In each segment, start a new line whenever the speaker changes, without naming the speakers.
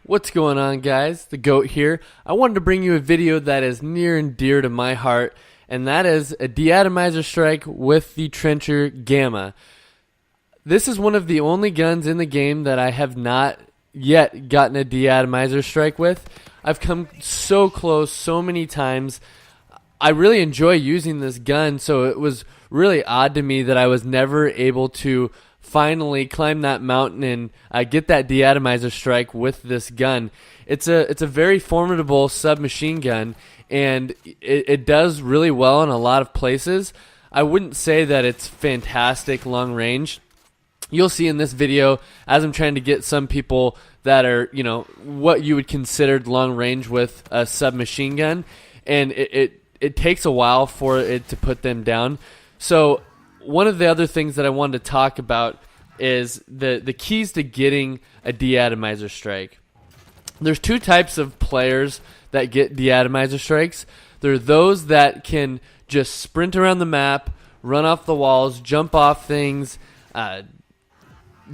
What's going on, guys? The GOAT here. I wanted to bring you a video that is near and dear to my heart, and that is a de-atomizer strike with the Trencher Gamma. This is one of the only guns in the game that I have not yet gotten a de-atomizer strike with. I've come so close so many times. I really enjoy using this gun, so it was really odd to me that I was never able to finally climb that mountain and get that de-atomizer strike with this gun. It's a very formidable submachine gun, and it does really well in a lot of places. I wouldn't say that it's fantastic long range. You'll see in this video, as I'm trying to get some people that are, what you would consider long range with a submachine gun, and it takes a while for it to put them down. So one of the other things that I wanted to talk about is the keys to getting a de-atomizer strike. There's two types of players that get de-atomizer strikes. There are those that can just sprint around the map, run off the walls, jump off things,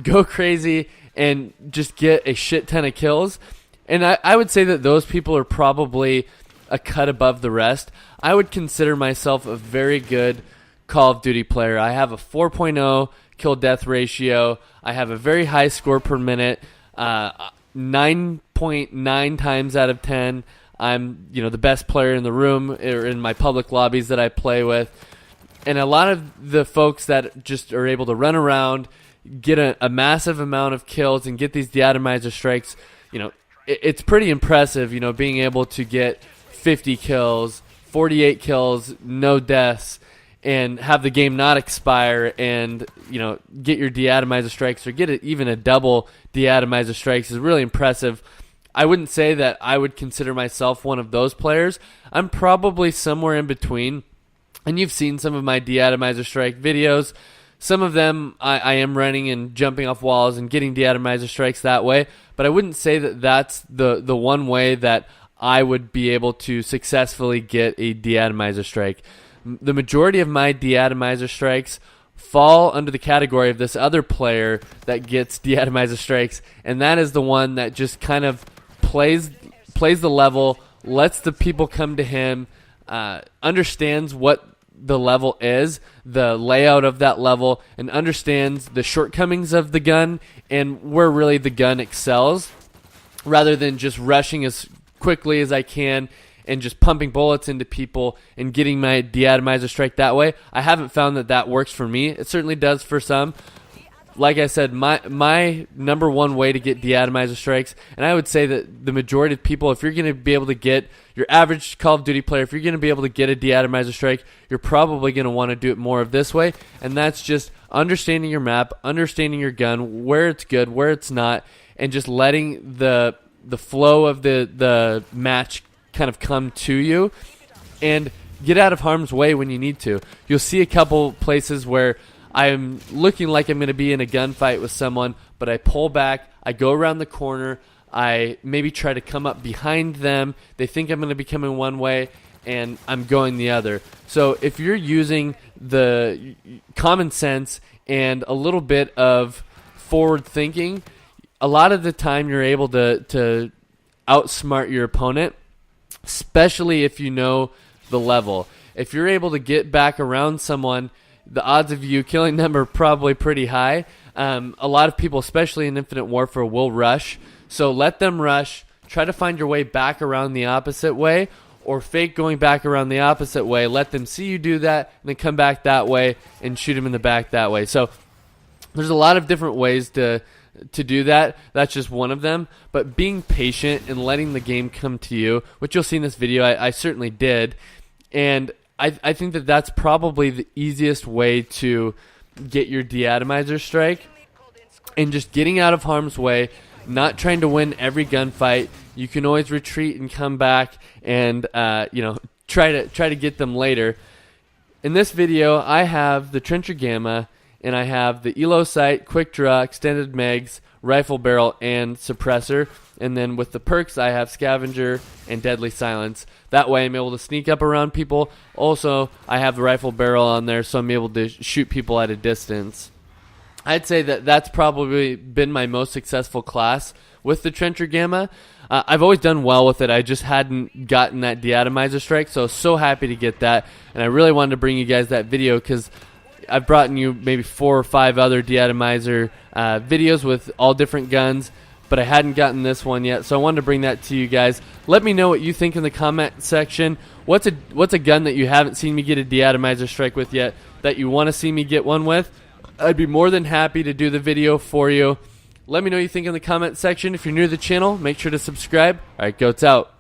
go crazy, and just get a shit ton of kills. And I would say that those people are probably a cut above the rest. I would consider myself a very good Call of Duty player. I have a 4.0 kill death ratio. I have a very high score per minute, 9.9 times out of 10. I'm the best player in the room or in my public lobbies that I play with. And a lot of the folks that just are able to run around, get a massive amount of kills and get these de-atomizer strikes, it's pretty impressive, being able to get 50 kills, 48 kills, no deaths, and have the game not expire and, get your de-atomizer strikes or get even a double de-atomizer strikes is really impressive. I wouldn't say that I would consider myself one of those players. I'm probably somewhere in between, and you've seen some of my de-atomizer strike videos. Some of them I am running and jumping off walls and getting de-atomizer strikes that way, but I wouldn't say that that's the one way that I would be able to successfully get a de-atomizer strike. The majority of my de-atomizer strikes fall under the category of this other player that gets de-atomizer strikes, and that is the one that just kind of plays the level, lets the people come to him, understands what the level is, the layout of that level, and understands the shortcomings of the gun and where really the gun excels, rather than just rushing as quickly as I can and just pumping bullets into people and getting my de-atomizer strike that way. I haven't found that works for me. It certainly does for some. Like I said, my number one way to get de-atomizer strikes, and I would say that the majority of people, if you're going to be able to get your average Call of Duty player, if you're going to be able to get a de-atomizer strike, you're probably going to want to do it more of this way, and that's just understanding your map, understanding your gun, where it's good, where it's not, and just letting the flow of the match kind of come to you and get out of harm's way when you need to. You'll see a couple places where I'm looking like I'm going to be in a gunfight with someone, but I pull back, I go around the corner, I maybe try to come up behind them, they think I'm going to be coming one way, and I'm going the other. So if you're using the common sense and a little bit of forward thinking, a lot of the time you're able to outsmart your opponent, especially if you know the level. If you're able to get back around someone, the odds of you killing them are probably pretty high. A lot of people, especially in Infinite Warfare, will rush. So let them rush. Try to find your way back around the opposite way, or fake going back around the opposite way. Let them see you do that, and then come back that way and shoot them in the back that way. So there's a lot of different ways to do that. That's just one of them. But being patient and letting the game come to you, which you'll see in this video, I certainly did. And I think that's probably the easiest way to get your de-atomizer strike, and just getting out of harm's way, not trying to win every gunfight. You can always retreat and come back and try to get them later. In this video, I have the Trencher Gamma, and I have the Elo sight, quick draw, extended mags, rifle barrel, and suppressor. And then with the perks, I have scavenger and deadly silence. That way I'm able to sneak up around people. Also, I have the rifle barrel on there, so I'm able to shoot people at a distance. I'd say that that's probably been my most successful class with the Trencher Gamma. I've always done well with it. I just hadn't gotten that de-atomizer strike, so happy to get that. And I really wanted to bring you guys that video because I've brought you maybe 4 or 5 other de-atomizer videos with all different guns, but I hadn't gotten this one yet, so I wanted to bring that to you guys. Let me know what you think in the comment section. What's a gun that you haven't seen me get a de-atomizer strike with yet that you want to see me get one with? I'd be more than happy to do the video for you. Let me know what you think in the comment section. If you're new to the channel, make sure to subscribe. All right, goats out.